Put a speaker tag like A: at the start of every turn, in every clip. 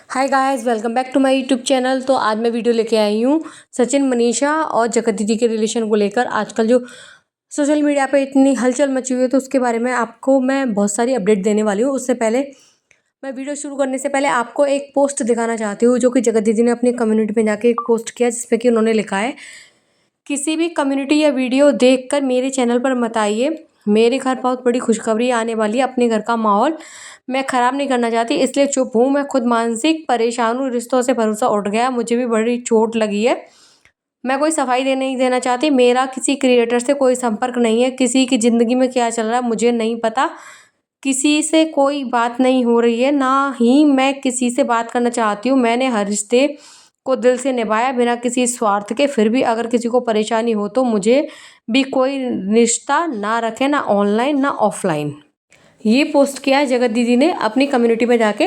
A: Hi guys, welcome back to my YouTube channel. तो आज मैं वीडियो लेके आई हूँ सचिन, मनीषा और जगत दीदी के रिलेशन को लेकर। आजकल जो सोशल मीडिया पे इतनी हलचल मची हुई है, तो उसके बारे में आपको मैं बहुत सारी अपडेट देने वाली हूँ। उससे पहले मैं वीडियो शुरू करने से पहले आपको एक पोस्ट दिखाना चाहती हूँ, जो कि जगत दीदी ने अपनी कम्युनिटी में जाके एक पोस्ट किया, जिसमें कि उन्होंने लिखा है, किसी भी कम्युनिटी या वीडियो देखकर मेरे चैनल पर मत आइए। मेरे घर बहुत बड़ी खुशखबरी आने वाली है। अपने घर का माहौल मैं ख़राब नहीं करना चाहती, इसलिए चुप हूँ। मैं खुद मानसिक परेशान हूँ, रिश्तों से भरोसा उठ गया, मुझे भी बड़ी चोट लगी है। मैं कोई सफाई नहीं देना चाहती। मेरा किसी क्रिएटर से कोई संपर्क नहीं है। किसी की ज़िंदगी में क्या चल रहा है मुझे नहीं पता। किसी से कोई बात नहीं हो रही है, ना ही मैं किसी से बात करना चाहती हूँ। मैंने हर रिश्ते को दिल से निभाया, बिना किसी स्वार्थ के। फिर भी अगर किसी को परेशानी हो तो मुझे भी कोई रिश्ता ना रखे, ना ऑनलाइन ना ऑफलाइन। ये पोस्ट किया है जगत दीदी ने अपनी कम्युनिटी में जाके।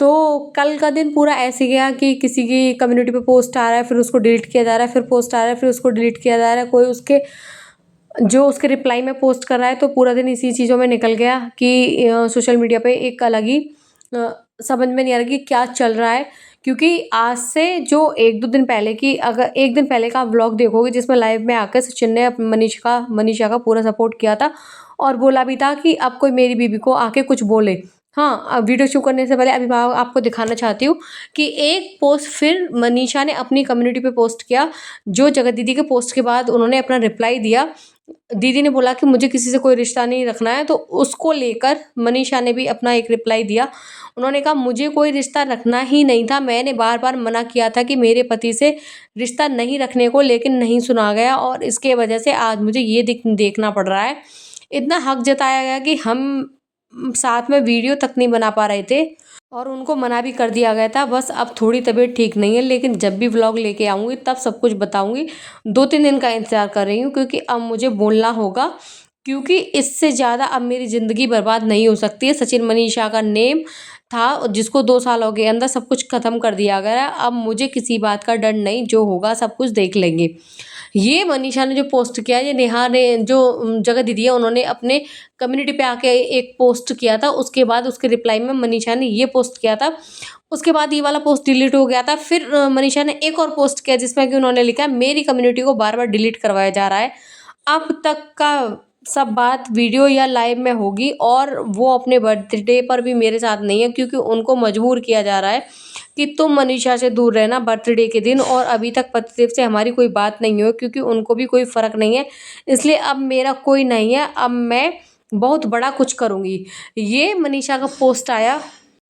A: तो कल का दिन पूरा ऐसे गया कि किसी की कम्युनिटी पे पोस्ट आ रहा है, फिर उसको डिलीट किया जा रहा है, फिर पोस्ट आ रहा है, फिर उसको डिलीट किया जा रहा है। कोई उसके रिप्लाई में पोस्ट कर रहा है। तो पूरा दिन इसी चीज़ों में निकल गया कि सोशल मीडिया पे एक अलग ही समझ में नहीं आ रहा कि क्या चल रहा है। क्योंकि आज से जो 1-2 दिन पहले की, अगर 1 दिन पहले का आप व्लॉग देखोगे, जिसमें लाइव में आकर सचिन ने मनीषा का पूरा सपोर्ट किया था और बोला भी था कि अब कोई मेरी बीबी को आके कुछ बोले। हाँ, अब वीडियो शुरू करने से पहले अभी मैं आपको दिखाना चाहती हूँ कि एक पोस्ट फिर मनीषा ने अपनी कम्युनिटी पे पोस्ट किया, जो जगत दीदी के पोस्ट के बाद उन्होंने अपना रिप्लाई दिया। दीदी ने बोला कि मुझे किसी से कोई रिश्ता नहीं रखना है, तो उसको लेकर मनीषा ने भी अपना एक रिप्लाई दिया। उन्होंने कहा, मुझे कोई रिश्ता रखना ही नहीं था। मैंने बार-बार मना किया था कि मेरे पति से रिश्ता नहीं रखने को, लेकिन नहीं सुना गया और इसके वजह से आज मुझे ये देखना पड़ रहा है। इतना हक जताया गया कि हम साथ में वीडियो तक नहीं बना पा रहे थे और उनको मना भी कर दिया गया था। बस अब थोड़ी तबीयत ठीक नहीं है, लेकिन जब भी व्लॉग लेके आऊँगी तब सब कुछ बताऊँगी। 2-3 दिन का इंतज़ार कर रही हूँ, क्योंकि अब मुझे बोलना होगा, क्योंकि इससे ज़्यादा अब मेरी ज़िंदगी बर्बाद नहीं हो सकती है। सचिन मनीषा का नेम था, जिसको 2 सालों के अंदर सब कुछ ख़त्म कर दिया गया है। अब मुझे किसी बात का डर नहीं, जो होगा सब कुछ देख लेंगे। ये मनीषा ने जो पोस्ट किया, ये नेहा ने जो जगह दीदी है, उन्होंने अपने कम्युनिटी पे आके एक पोस्ट किया था। उसके बाद उसके रिप्लाई में मनीषा ने ये पोस्ट किया था। उसके बाद ये वाला पोस्ट डिलीट हो गया था। फिर मनीषा ने एक और पोस्ट किया, जिसमें कि उन्होंने लिखा है, मेरी कम्युनिटी को बार-बार डिलीट करवाया जा रहा है। अब तक का सब बात वीडियो या लाइव में होगी, और वो अपने बर्थडे पर भी मेरे साथ नहीं है, क्योंकि उनको मजबूर किया जा रहा है कि तुम मनीषा से दूर रहना बर्थडे के दिन। और अभी तक पतिदेव से हमारी कोई बात नहीं हुई, क्योंकि उनको भी कोई फ़र्क नहीं है। इसलिए अब मेरा कोई नहीं है, अब मैं बहुत बड़ा कुछ करूँगी। ये मनीषा का पोस्ट आया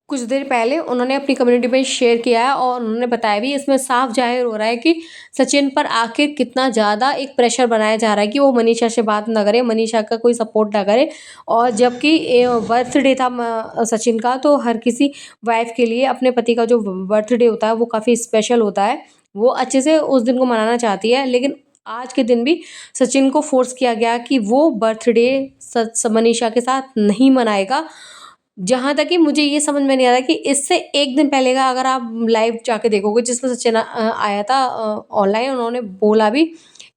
A: कुछ देर पहले, उन्होंने अपनी कम्युनिटी में शेयर किया है और उन्होंने बताया भी, इसमें साफ ज़ाहिर हो रहा है कि सचिन पर आखिर कितना ज़्यादा एक प्रेशर बनाया जा रहा है कि वो मनीषा से बात ना करे, मनीषा का कोई सपोर्ट ना करे। और जबकि बर्थडे था सचिन का, तो हर किसी वाइफ़ के लिए अपने पति का जो बर्थडे होता है वो काफ़ी स्पेशल होता है। वो अच्छे से उस दिन को मनाना चाहती है, लेकिन आज के दिन भी सचिन को फ़ोर्स किया गया कि वो बर्थडे मनीषा के साथ नहीं मनाएगा। जहाँ तक कि मुझे ये समझ में नहीं आ रहा कि इससे 1 दिन पहले का अगर आप लाइव जाके देखोगे, जिसमें सचिन आया था ऑनलाइन, उन्होंने बोला भी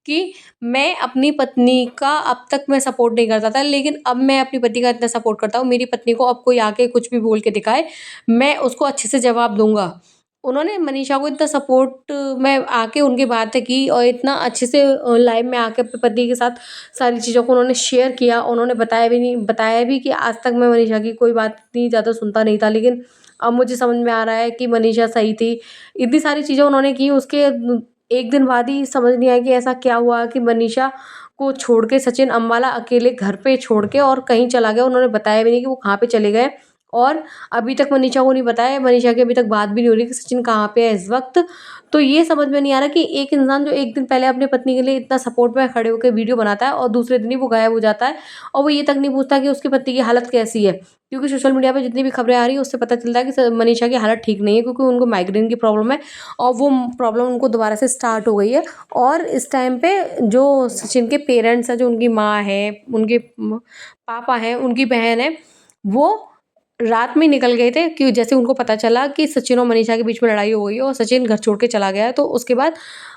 A: कि मैं अपनी पत्नी का अब तक मैं सपोर्ट नहीं करता था, लेकिन अब मैं अपनी पति का इतना सपोर्ट करता हूँ। मेरी पत्नी को अब कोई आके कुछ भी बोल के दिखाए, मैं उसको अच्छे से जवाब दूँगा। उन्होंने मनीषा को इतना सपोर्ट में आके उनकी बातें की, और इतना अच्छे से लाइव में आके अपने पति के साथ सारी चीज़ों को उन्होंने शेयर किया। उन्होंने बताया भी कि आज तक मैं मनीषा की कोई बात इतनी ज़्यादा सुनता नहीं था, लेकिन अब मुझे समझ में आ रहा है कि मनीषा सही थी। इतनी सारी चीज़ें उन्होंने की, उसके 1 दिन बाद ही समझ नहीं आया कि ऐसा क्या हुआ कि मनीषा को छोड़ के सचिन अम्बाला अकेले घर पे छोड़ के और कहीं चला गया। उन्होंने बताया भी नहीं कि वो कहाँ पे चले गए, और अभी तक मनीषा को नहीं बताया। मनीषा की अभी तक बात भी नहीं हो रही कि सचिन कहाँ पे है इस वक़्त। तो ये समझ में नहीं आ रहा कि एक इंसान जो 1 दिन पहले अपनी पत्नी के लिए इतना सपोर्ट में खड़े होके वीडियो बनाता है, और दूसरे दिन ही वो गायब हो जाता है, और वो ये तक नहीं पूछता कि उसकी पत्नी की हालत कैसी है। क्योंकि सोशल मीडिया पे जितनी भी खबरें आ रही हैं, उससे पता चलता है कि मनीषा की हालत ठीक नहीं है, क्योंकि उनको माइग्रेन की प्रॉब्लम है, और वो प्रॉब्लम उनको दोबारा से स्टार्ट हो गई है। और इस टाइम पे जो सचिन के पेरेंट्स हैं, जो उनकी माँ है, उनके पापा हैं, उनकी बहन है, वो रात में निकल गए थे कि जैसे उनको पता चला कि सचिन और मनीषा के बीच में लड़ाई हो गई है और सचिन घर छोड़ के चला गया है, तो उसके बाद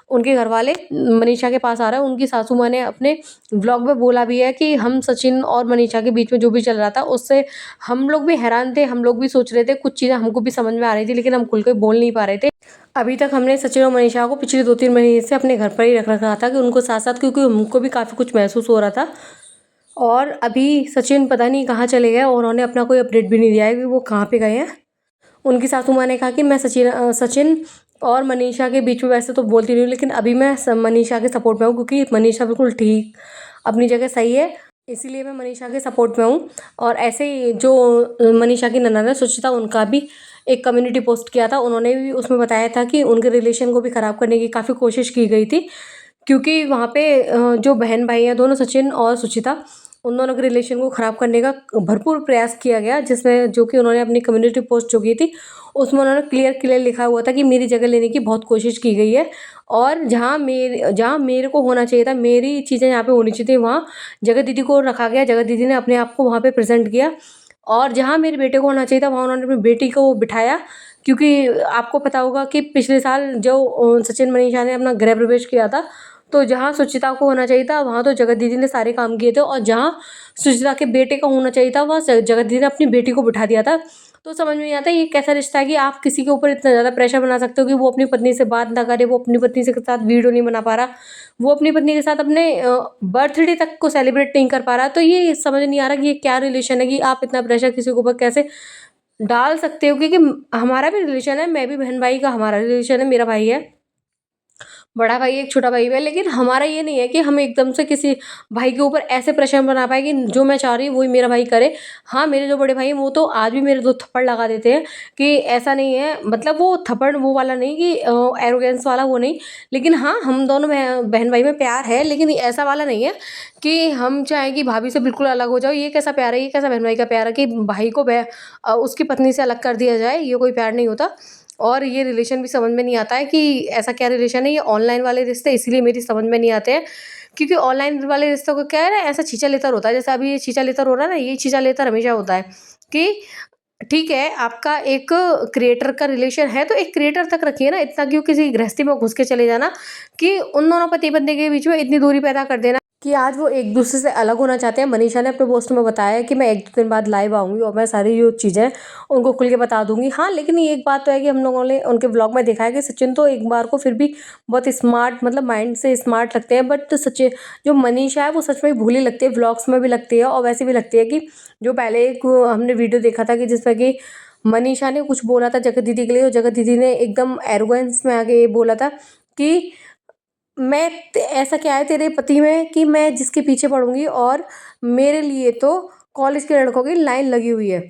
A: उनके घर वाले मनीषा के पास आ रहे हैं। उनकी सासू माँ ने अपने व्लॉग में बोला भी है कि हम सचिन और मनीषा के बीच में जो भी चल रहा था उससे हम लोग भी हैरान थे, हम लोग भी सोच रहे थे, कुछ चीज़ें हमको भी समझ में आ रही थी लेकिन हम खुल के बोल नहीं पा रहे थे। अभी तक हमने सचिन और मनीषा को पिछले 2-3 महीने से अपने घर पर ही रख रखा था कि उनको साथ साथ, क्योंकि हमको भी काफ़ी कुछ महसूस हो रहा था। और अभी सचिन पता नहीं कहाँ चले गए और उन्होंने अपना कोई अपडेट भी नहीं दिया है कि वो कहाँ पे गए हैं। उनकी सासू माँ ने कहा कि मैं सचिन और मनीषा के बीच में वैसे तो बोलती नहीं हूँ, लेकिन अभी मैं मनीषा के सपोर्ट में हूँ क्योंकि मनीषा बिल्कुल ठीक अपनी जगह सही है, इसीलिए मैं मनीषा के सपोर्ट में हूँ। और ऐसे ही जो मनीषा की ननद है सुचिता, उनका भी एक कम्युनिटी पोस्ट किया था। उन्होंने भी उसमें बताया था कि उनके रिलेशन को भी ख़राब करने की काफ़ी कोशिश की गई थी, क्योंकि वहाँ पे जो बहन भाई हैं दोनों, सचिन और सुचिता, उन दोनों के रिलेशन को ख़राब करने का भरपूर प्रयास किया गया, जिसमें जो कि उन्होंने अपनी कम्युनिटी पोस्ट जो की थी उसमें उन्होंने क्लियर लिखा हुआ था कि मेरी जगह लेने की बहुत कोशिश की गई है, और जहाँ मेरे को होना चाहिए था, मेरी चीज़ें यहाँ पे होनी चाहिए थी, वहाँ जगत दीदी को रखा गया। जगत दीदी ने अपने आप को वहाँ पे प्रेजेंट किया, और जहाँ मेरे बेटे को होना चाहिए था वहाँ उन्होंने अपनी बेटी को बिठाया। क्योंकि आपको पता होगा कि पिछले साल जो सचिन मनीषा ने अपना गृह प्रवेश किया था, तो जहाँ सुचिता को होना चाहिए था वहाँ तो जगत दीदी ने सारे काम किए थे, और जहाँ सुचिता के बेटे का होना चाहिए था वहाँ जगत दीदी ने अपनी बेटी को बिठा दिया था। तो समझ में नहीं आता ये कैसा रिश्ता है कि आप किसी के ऊपर इतना ज़्यादा प्रेशर बना सकते हो कि वो अपनी पत्नी से बात ना करे, वो अपनी पत्नी से के साथ वीडियो नहीं बना पा रहा, वो अपनी पत्नी के साथ अपने बर्थडे तक को सेलिब्रेट नहीं कर पा रहा। तो ये समझ नहीं आ रहा कि ये क्या रिलेशन है कि आप इतना प्रेशर किसी के ऊपर कैसे डाल सकते हो। क्योंकि हमारा भी रिलेशन है, मैं भी बहन भाई का हमारा रिलेशन है, मेरा भाई है, बड़ा भाई एक, छोटा भाई भी है, लेकिन हमारा ये नहीं है कि हम एकदम से किसी भाई के ऊपर ऐसे प्रेशर बना पाए कि जो मैं चाह रही हूँ वही मेरा भाई करे। हाँ, मेरे जो बड़े भाई हैं वो तो आज भी मेरे 2 थप्पड़ लगा देते हैं, कि ऐसा नहीं है, मतलब वो थप्पड़ वो वाला नहीं कि एरोगेंस वाला, वो नहीं। लेकिन हाँ, हम दोनों बहन भाई में प्यार है, लेकिन ऐसा वाला नहीं है कि हम चाहें कि भाभी से बिल्कुल अलग हो जाओ। ये कैसा प्यार है, ये कैसा बहन भाई का प्यार है कि भाई को उसकी पत्नी से अलग कर दिया जाए, ये कोई प्यार नहीं होता। और ये रिलेशन भी समझ में नहीं आता है कि ऐसा क्या रिलेशन है, ये ऑनलाइन वाले रिश्ते इसीलिए मेरी समझ में नहीं आते हैं। क्योंकि ऑनलाइन वाले रिश्तों को क्या है ना, ऐसा छीछा-लेतर होता है, जैसे अभी ये छीछा-लेतर हो रहा है ना, ये छीछा-लेतर हमेशा होता है कि ठीक है, आपका एक क्रिएटर का रिलेशन है तो एक क्रिएटर तक रखिए ना, इतना क्यों किसी गृहस्थी में घुस के चले जाना कि उन दोनों पति-पत्नी के बीच में इतनी दूरी पैदा कर देना कि आज वो एक दूसरे से अलग होना चाहते हैं। मनीषा ने अपने पोस्ट में बताया है कि मैं 1-2 दिन बाद लाइव आऊँगी और मैं सारी जो चीज़ें उनको खुल के बता दूँगी। हाँ, लेकिन ये एक बात तो है कि हम लोगों ने उनके व्लॉग में देखा है कि सचिन तो एक बार को फिर भी बहुत स्मार्ट, मतलब माइंड से स्मार्ट लगते हैं, बट सचिन जो मनीषा है वो सच में भोली लगती है, व्लॉग्स में भी लगती है और वैसे भी लगती है। कि जो पहले एक हमने वीडियो देखा था कि जिसमें कि मनीषा ने कुछ बोला था जगत दीदी के लिए, और जगत दीदी ने एकदम एरोगेंस में आके ये बोला था कि ऐसा क्या है तेरे पति में कि मैं जिसके पीछे पड़ूंगी, और मेरे लिए तो कॉलेज के लड़कों की लाइन लगी हुई है।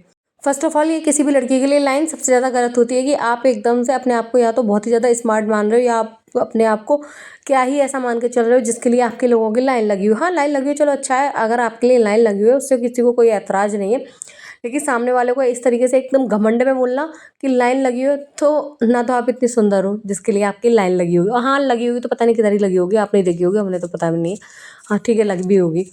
A: फर्स्ट ऑफ ऑल ये किसी भी लड़की के लिए लाइन सबसे ज़्यादा गलत होती है कि आप एकदम से अपने आप को या तो बहुत ही ज़्यादा स्मार्ट मान रहे हो, या आप अपने आप को क्या ही ऐसा मान के चल रहे हो जिसके लिए आपके लोगों की लाइन लगी हुई है। हाँ, लाइन लगी हुई चलो अच्छा है, अगर आपके लिए लाइन लगी हुई है उससे किसी को कोई ऐतराज़ नहीं है, लेकिन सामने वाले को इस तरीके से एकदम घमंड में बोलना कि लाइन लगी हो, तो ना तो आप इतनी सुंदर हो जिसके लिए आपकी लाइन लगी हुई। और हाँ, लगी होगी तो पता नहीं किधर ही लगी होगी, आप नहीं देखी होगी, हमने तो पता भी नहीं है। हाँ ठीक है, लगी भी होगी।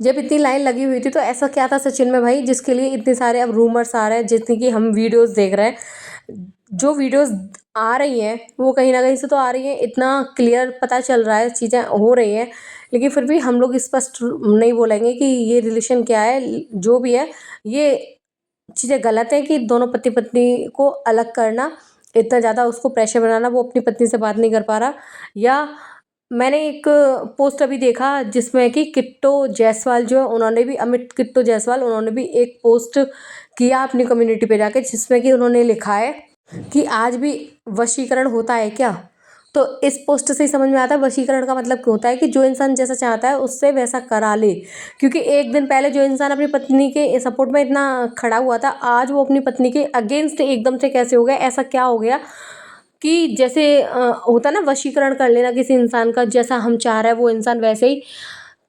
A: जब इतनी लाइन लगी हुई थी तो ऐसा क्या था सचिन में भाई जिसके लिए इतने सारे अब रूमर्स आ रहे हैं, जितनी कि हम वीडियोस देख रहे हैं, जो वीडियोस आ रही हैं वो कहीं ना कहीं से तो आ रही हैं, इतना क्लियर पता चल रहा है, चीज़ें हो रही हैं, लेकिन फिर भी हम लोग स्पष्ट नहीं बोलेंगे कि ये रिलेशन क्या है। जो भी है, ये चीज़ें गलत है कि दोनों पति पत्नी को अलग करना, इतना ज़्यादा उसको प्रेशर बनाना, वो अपनी पत्नी से बात नहीं कर पा रहा। या मैंने एक पोस्ट अभी देखा जिसमें कि किट्टो जायसवाल जो है, उन्होंने भी, अमित किट्टो जायसवाल, उन्होंने भी एक पोस्ट किया अपनी कम्युनिटी पे जाके, जिसमें कि उन्होंने लिखा है कि आज भी वशीकरण होता है क्या। तो इस पोस्ट से ही समझ में आता है वशीकरण का मतलब क्या होता है, कि जो इंसान जैसा चाहता है उससे वैसा करा ले। क्योंकि एक दिन पहले जो इंसान अपनी पत्नी के सपोर्ट में इतना खड़ा हुआ था, आज वो अपनी पत्नी के अगेंस्ट एकदम से कैसे हो गया, ऐसा क्या हो गया कि जैसे होता ना वशीकरण कर लेना किसी इंसान का, जैसा हम चाह रहे हैं वो इंसान वैसे ही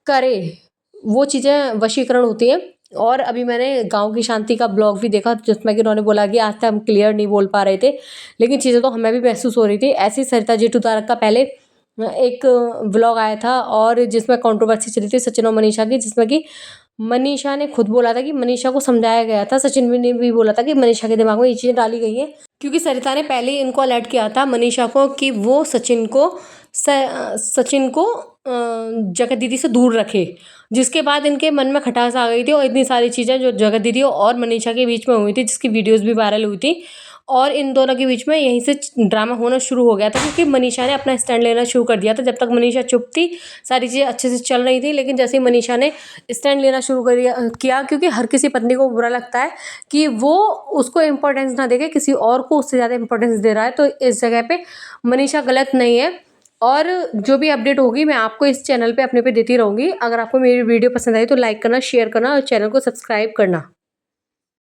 A: करे, वो चीज़ें वशीकरण होती हैं। और अभी मैंने गाँव की शांति का ब्लॉग भी देखा जिसमें कि उन्होंने बोला कि आज तक हम क्लियर नहीं बोल पा रहे थे, लेकिन चीज़ें तो हमें भी महसूस हो रही थी। ऐसे ही सरिता जेठू तारक का पहले एक व्लॉग आया था और जिसमें कंट्रोवर्सी चली थी सचिन और मनीषा की, जिसमें कि मनीषा ने खुद बोला था कि मनीषा को समझाया गया था, सचिन ने भी बोला था कि मनीषा के दिमाग में ये चीज़ें डाली गई हैं, क्योंकि सरिता ने पहले ही इनको अलर्ट किया था मनीषा को कि वो सचिन को जगत दीदी से दूर रखे, जिसके बाद इनके मन में खटास आ गई थी और इतनी सारी चीज़ें जो जगत दीदी और मनीषा के बीच में हुई थी, जिसकी वीडियोस भी वायरल हुई थी, और इन दोनों के बीच में यहीं से ड्रामा होना शुरू हो गया था, क्योंकि मनीषा ने अपना स्टैंड लेना शुरू कर दिया था। जब तक मनीषा चुप थी सारी चीज़ें अच्छे से चल रही थी, लेकिन जैसे ही मनीषा ने स्टैंड लेना शुरू किया, क्योंकि हर किसी पत्नी को बुरा लगता है कि वो उसको इम्पोर्टेंस ना देके किसी और को उससे ज़्यादा इम्पोर्टेंस दे रहा है, तो इस जगह पे मनीषा गलत नहीं है। और जो भी अपडेट होगी मैं आपको इस चैनल पे अपने पे देती रहूँगी। अगर आपको मेरी वीडियो पसंद आई तो लाइक करना, शेयर करना और चैनल को सब्सक्राइब करना।